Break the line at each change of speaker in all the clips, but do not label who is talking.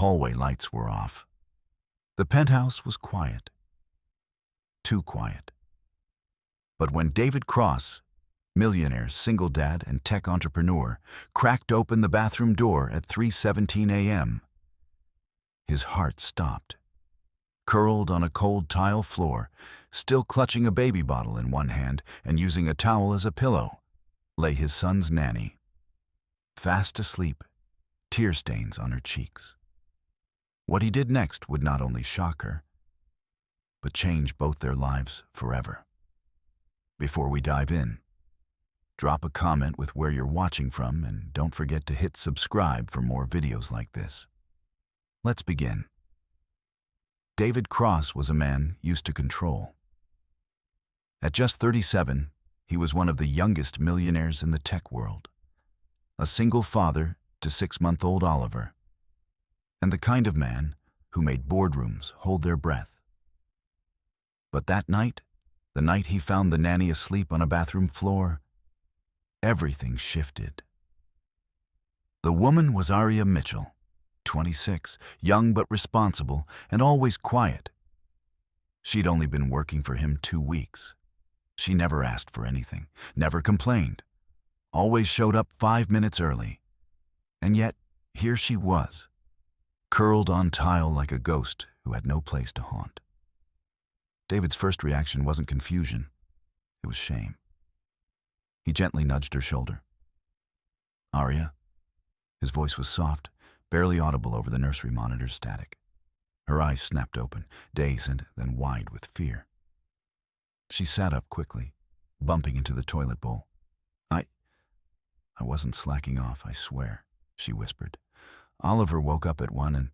hallway lights were off. The penthouse was quiet. Too quiet. But when David Cross, millionaire, single dad, and tech entrepreneur, cracked open the bathroom door at 3:17 a.m., his heart stopped. Curled on a cold tile floor, still clutching a baby bottle in one hand and using a towel as a pillow, lay his son's Nanny, fast asleep, tear stains on her cheeks. What he did next would not only shock her, but change both their lives forever. Before we dive in, drop a comment with where you're watching from, and don't forget to hit subscribe for more videos like this. Let's begin. David Cross was a man used to control. At just 37, he was one of the youngest millionaires in the tech world, a single father to 6-month-old Oliver, and the kind of man who made boardrooms hold their breath. But that night, the night he found the nanny asleep on a bathroom floor, everything shifted. The woman was Aria Mitchell, 26, young but responsible, and always quiet. She'd only been working for him 2 weeks. She never asked for anything, never complained, always showed up 5 minutes early. And yet, here she was, curled on tile like a ghost who had no place to haunt. David's first reaction wasn't confusion, it was shame. He gently nudged her shoulder. "Aria?" His voice was soft, barely audible over the nursery monitor's static. Her eyes snapped open, dazed and then wide with fear. She sat up quickly, bumping into the toilet bowl. I wasn't slacking off, I swear," she whispered. "Oliver woke up at 1 and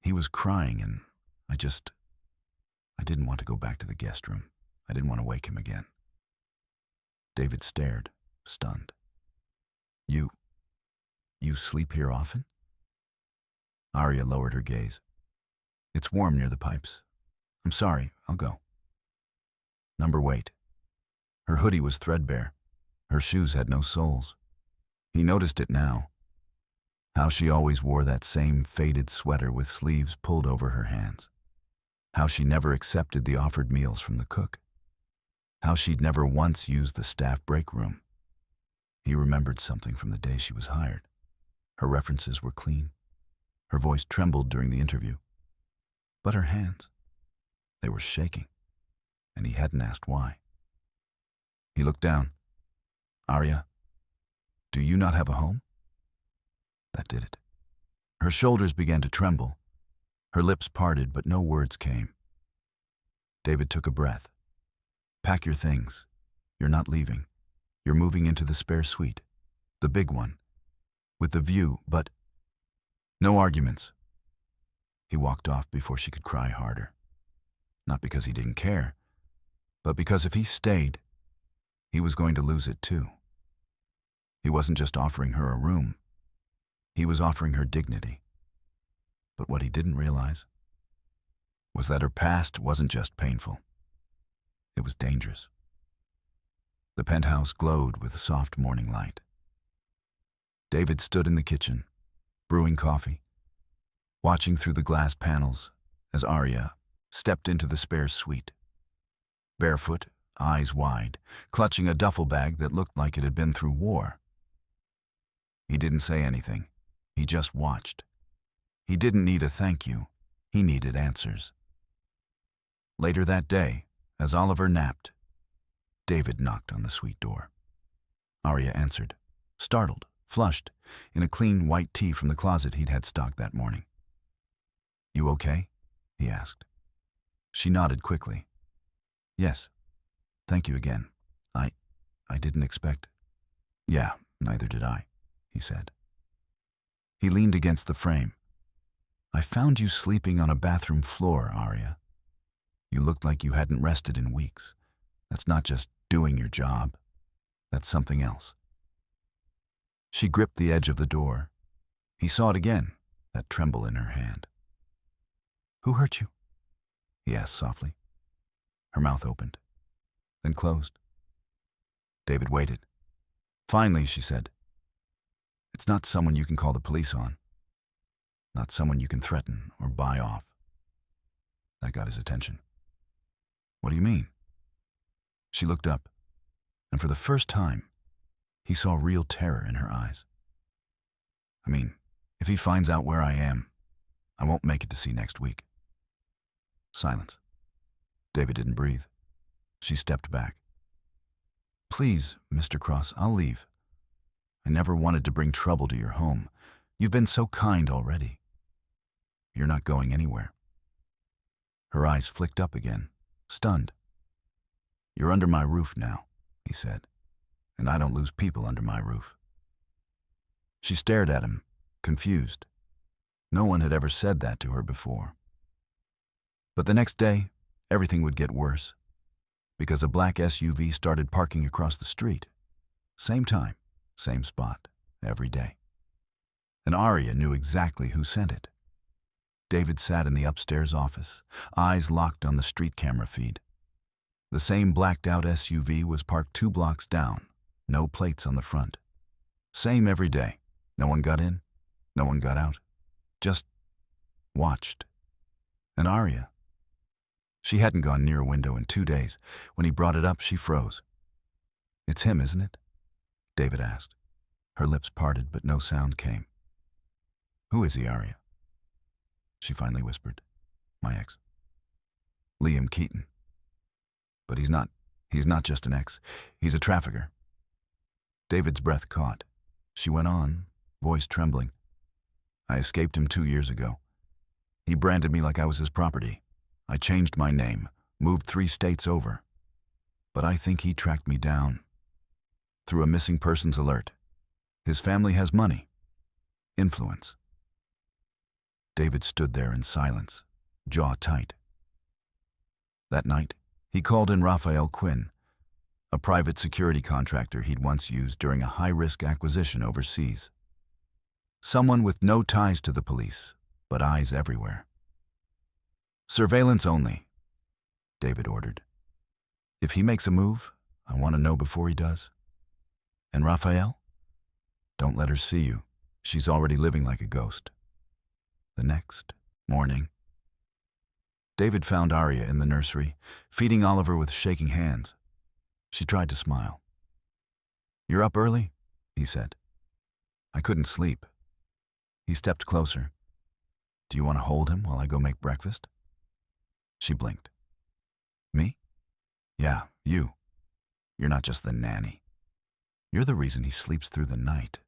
he was crying, and I didn't want to go back to the guest room. I didn't want to wake him again." David stared, stunned. You sleep here often?" Aria lowered her gaze. "It's warm near the pipes. I'm sorry, I'll go." Number wait. Her hoodie was threadbare. Her shoes had no soles. He noticed it now. How she always wore that same faded sweater with sleeves pulled over her hands. How she never accepted the offered meals from the cook. How she'd never once used the staff break room. He remembered something from the day she was hired. Her references were clean. Her voice trembled during the interview. But her hands, they were shaking, and he hadn't asked why. He looked down. "Aria, do you not have a home?" That did it. Her shoulders began to tremble. Her lips parted, but no words came. David took a breath. "Pack your things. You're not leaving. You're moving into the spare suite. The big one. With the view, but no arguments." He walked off before she could cry harder. Not because he didn't care, but because if he stayed, he was going to lose it too. He wasn't just offering her a room. He was offering her dignity. But what he didn't realize was that her past wasn't just painful. It was dangerous. The penthouse glowed with soft morning light. David stood in the kitchen, brewing coffee, watching through the glass panels as Aria stepped into the spare suite. Barefoot, eyes wide, clutching a duffel bag that looked like it had been through war. He didn't say anything. He just watched. He didn't need a thank you. He needed answers. Later that day, as Oliver napped, David knocked on the suite door. Aria answered, startled, flushed, in a clean white tee from the closet he'd had stocked that morning. "You okay?" he asked. She nodded quickly. "Yes. Thank you again. I didn't expect." "Yeah, neither did I," he said. He leaned against the frame. "I found you sleeping on a bathroom floor, Aria. You looked like you hadn't rested in weeks. That's not just doing your job. That's something else." She gripped the edge of the door. He saw it again, that tremble in her hand. "Who hurt you?" he asked softly. Her mouth opened, then closed. David waited. Finally, she said, "It's not someone you can call the police on." not someone you can threaten or buy off. That got his attention. What do you mean? She looked up, and for the first time, he saw real terror in her eyes. I mean, if he finds out where I am, I won't make it to see next week. Silence. David didn't breathe. She stepped back. Please, Mr. Cross, I'll leave. I never wanted to bring trouble to your home. You've been so kind already. You're not going anywhere. Her eyes flicked up again, stunned. You're under my roof now, he said, and I don't lose people under my roof. She stared at him, confused. No one had ever said that to her before. But the next day, everything would get worse, because a black SUV started parking across the street. Same time, same spot, every day. And Arya knew exactly who sent it. David sat in the upstairs office, eyes locked on the street camera feed. The same blacked-out SUV was parked 2 blocks down, no plates on the front. Same every day. No one got in, no one got out. Just watched. And Arya. She hadn't gone near a window in 2 days. When he brought it up, she froze. It's him, isn't it? David asked. Her lips parted, but no sound came. Who is he, Arya? She finally whispered. My ex. Liam Keaton. But he's not just an ex. He's a trafficker. David's breath caught. She went on, voice trembling. I escaped him 2 years ago. He branded me like I was his property. I changed my name, moved 3 states over. But I think he tracked me down. Through a missing persons alert. His family has money. Influence. David stood there in silence, jaw tight. That night, he called in Raphael Quinn, a private security contractor he'd once used during a high-risk acquisition overseas. Someone with no ties to the police, but eyes everywhere. Surveillance only, David ordered. If he makes a move, I want to know before he does. And Raphael? Don't let her see you. She's already living like a ghost. The next morning, David found Arya in the nursery, feeding Oliver with shaking hands. She tried to smile. You're up early? He said. I couldn't sleep. He stepped closer. Do you want to hold him while I go make breakfast? She blinked. Me? Yeah, you. You're not just the nanny. You're the reason he sleeps through the night.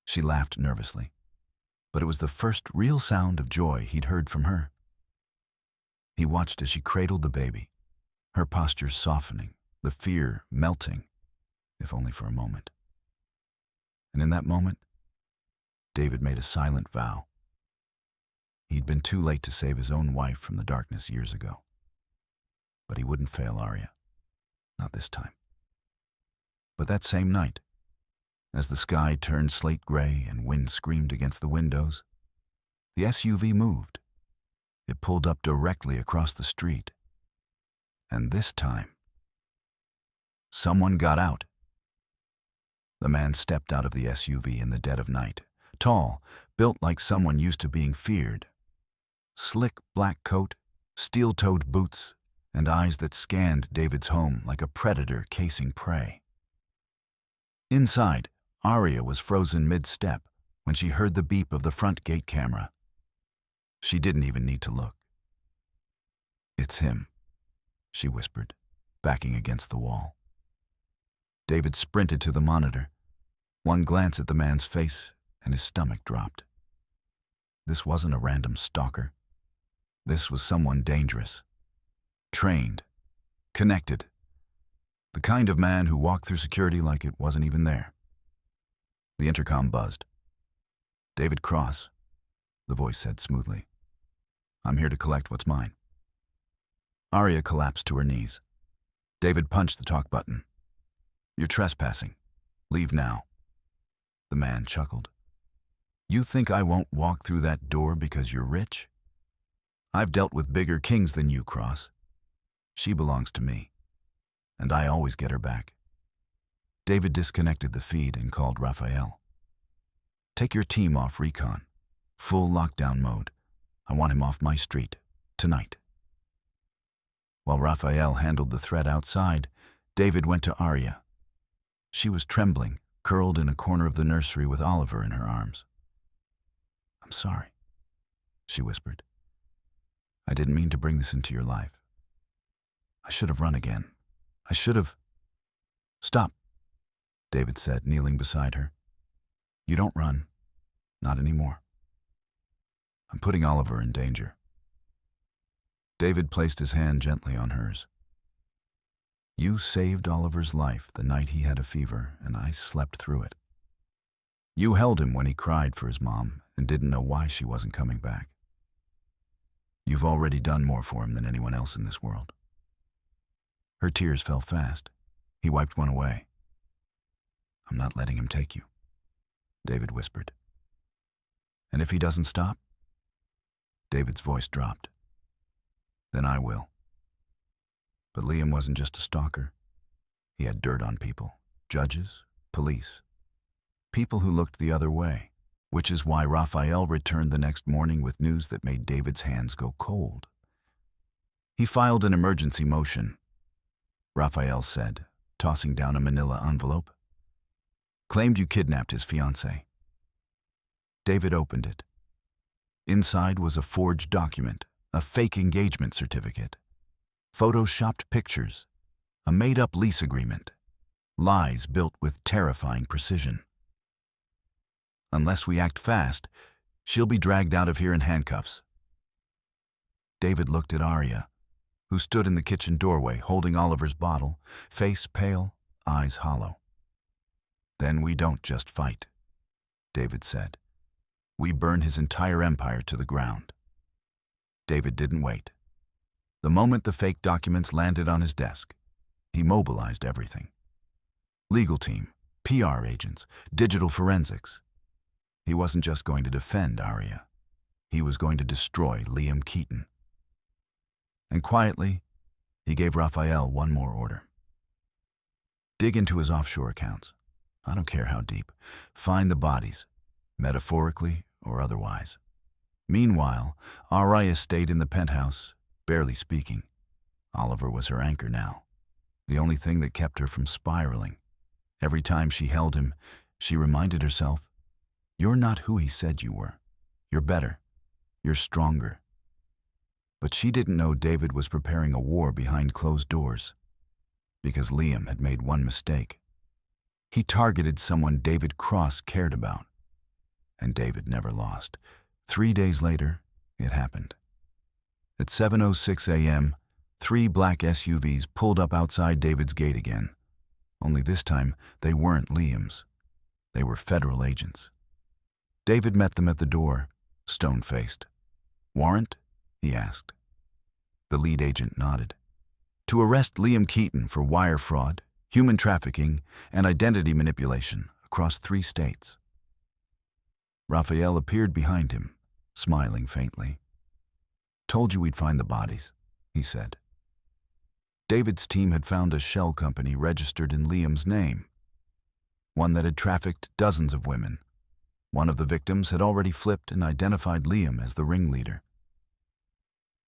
She laughed nervously, but it was the first real sound of joy he'd heard from her. He watched as she cradled the baby, her posture softening, the fear melting, if only for a moment. And in that moment, David made a silent vow. He'd been too late to save his own wife from the darkness years ago. But he wouldn't fail Arya. Not this time. But that same night, as the sky turned slate gray and wind screamed against the windows, the SUV moved. It pulled up directly across the street. And this time, someone got out. The man stepped out of the SUV in the dead of night, tall, built like someone used to being feared. Slick black coat, steel-toed boots, and eyes that scanned David's home like a predator casing prey. Inside, Arya was frozen mid-step when she heard the beep of the front gate camera. She didn't even need to look. It's him, she whispered, backing against the wall. David sprinted to the monitor. One glance at the man's face, and his stomach dropped. This wasn't a random stalker. This was someone dangerous. Trained. Connected. The kind of man who walked through security like it wasn't even there. The intercom buzzed. David Cross, the voice said smoothly. I'm here to collect what's mine. Arya collapsed to her knees. David punched the talk button. You're trespassing. Leave now. The man chuckled. You think I won't walk through that door because you're rich? I've dealt with bigger kings than you, Cross. She belongs to me, and I always get her back. David disconnected the feed and called Raphael. Take your team off recon. Full lockdown mode. I want him off my street. Tonight. While Raphael handled the threat outside, David went to Arya. She was trembling, curled in a corner of the nursery with Oliver in her arms. "I'm sorry," she whispered. "I didn't mean to bring this into your life. I should have run again. I should have—" "Stop," David said, kneeling beside her. "You don't run. Not anymore. I'm putting Oliver in danger." David placed his hand gently on hers. "You saved Oliver's life the night he had a fever, and I slept through it. You held him when he cried for his mom and didn't know why she wasn't coming back. You've already done more for him than anyone else in this world." Her tears fell fast. He wiped one away. "I'm not letting him take you," David whispered. "And if he doesn't stop?" David's voice dropped. "Then I will." But Liam wasn't just a stalker. He had dirt on people, judges, police, people who looked the other way, which is why Raphael returned the next morning with news that made David's hands go cold. He filed an emergency motion, Raphael said, tossing down a manila envelope. "Claimed you kidnapped his fiancée." David opened it. Inside was a forged document, a fake engagement certificate, photoshopped pictures, a made-up lease agreement, lies built with terrifying precision. "Unless we act fast, she'll be dragged out of here in handcuffs." David looked at Arya, who stood in the kitchen doorway holding Oliver's bottle, face pale, eyes hollow. "Then we don't just fight," David said. "We burn his entire empire to the ground." David didn't wait. The moment the fake documents landed on his desk, he mobilized everything. Legal team, PR agents, digital forensics. He wasn't just going to defend Arya. He was going to destroy Liam Keaton. And quietly, he gave Raphael one more order. "Dig into his offshore accounts. I don't care how deep. Find the bodies, metaphorically or otherwise." Meanwhile, Arya stayed in the penthouse, barely speaking. Oliver was her anchor now, the only thing that kept her from spiraling. Every time she held him, she reminded herself, "You're not who he said you were. You're better. You're stronger." But she didn't know David was preparing a war behind closed doors, because Liam had made one mistake. He targeted someone David Cross cared about, and David never lost. 3 days later, it happened. At 7:06 a.m., 3 black SUVs pulled up outside David's gate again. Only this time, they weren't Liam's. They were federal agents. David met them at the door, stone-faced. "Warrant?" he asked. The lead agent nodded. "To arrest Liam Keaton for wire fraud, human trafficking, and identity manipulation across 3 states. Raphael appeared behind him, smiling faintly. "Told you we'd find the bodies," he said. David's team had found a shell company registered in Liam's name, one that had trafficked dozens of women. One of the victims had already flipped and identified Liam as the ringleader.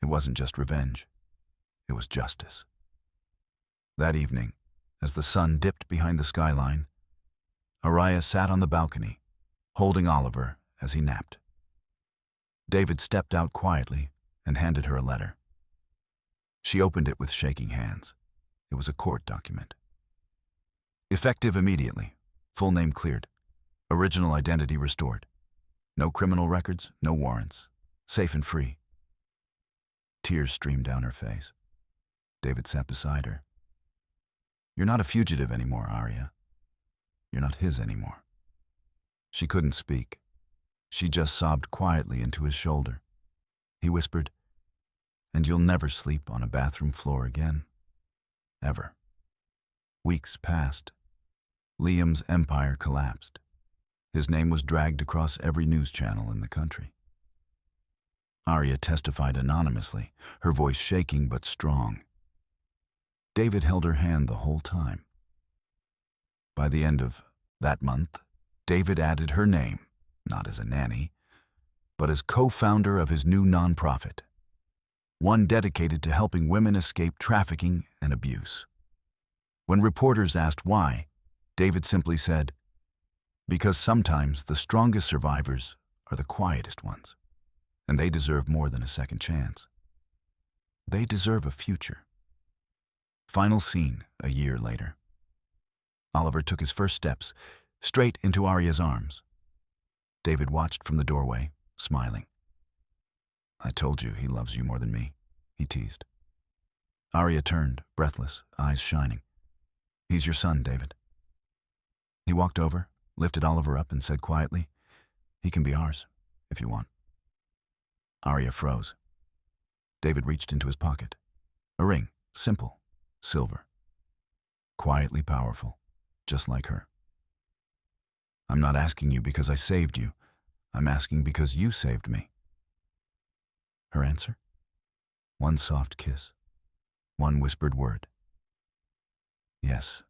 It wasn't just revenge. It was justice. That evening, as the sun dipped behind the skyline, Arya sat on the balcony, holding Oliver as he napped. David stepped out quietly and handed her a letter. She opened it with shaking hands. It was a court document. "Effective immediately. Full name cleared. Original identity restored. No criminal records, no warrants. Safe and free." Tears streamed down her face. David sat beside her. "You're not a fugitive anymore, Arya. You're not his anymore." She couldn't speak. She just sobbed quietly into his shoulder. He whispered, "And you'll never sleep on a bathroom floor again. Ever." Weeks passed. Liam's empire collapsed. His name was dragged across every news channel in the country. Arya testified anonymously, her voice shaking but strong. David held her hand the whole time. By the end of that month, David added her name, not as a nanny, but as co-founder of his new nonprofit, one dedicated to helping women escape trafficking and abuse. When reporters asked why, David simply said, "Because sometimes the strongest survivors are the quietest ones, and they deserve more than a second chance. They deserve a future." Final scene, a year later. Oliver took his first steps, straight into Arya's arms. David watched from the doorway, smiling. "I told you he loves you more than me," he teased. Arya turned, breathless, eyes shining. "He's your son, David." He walked over, lifted Oliver up, and said quietly, "He can be ours, if you want." Arya froze. David reached into his pocket. A ring, simple, silver. Quietly powerful, just like her. "I'm not asking you because I saved you. I'm asking because you saved me." Her answer? One soft kiss. One whispered word. "Yes,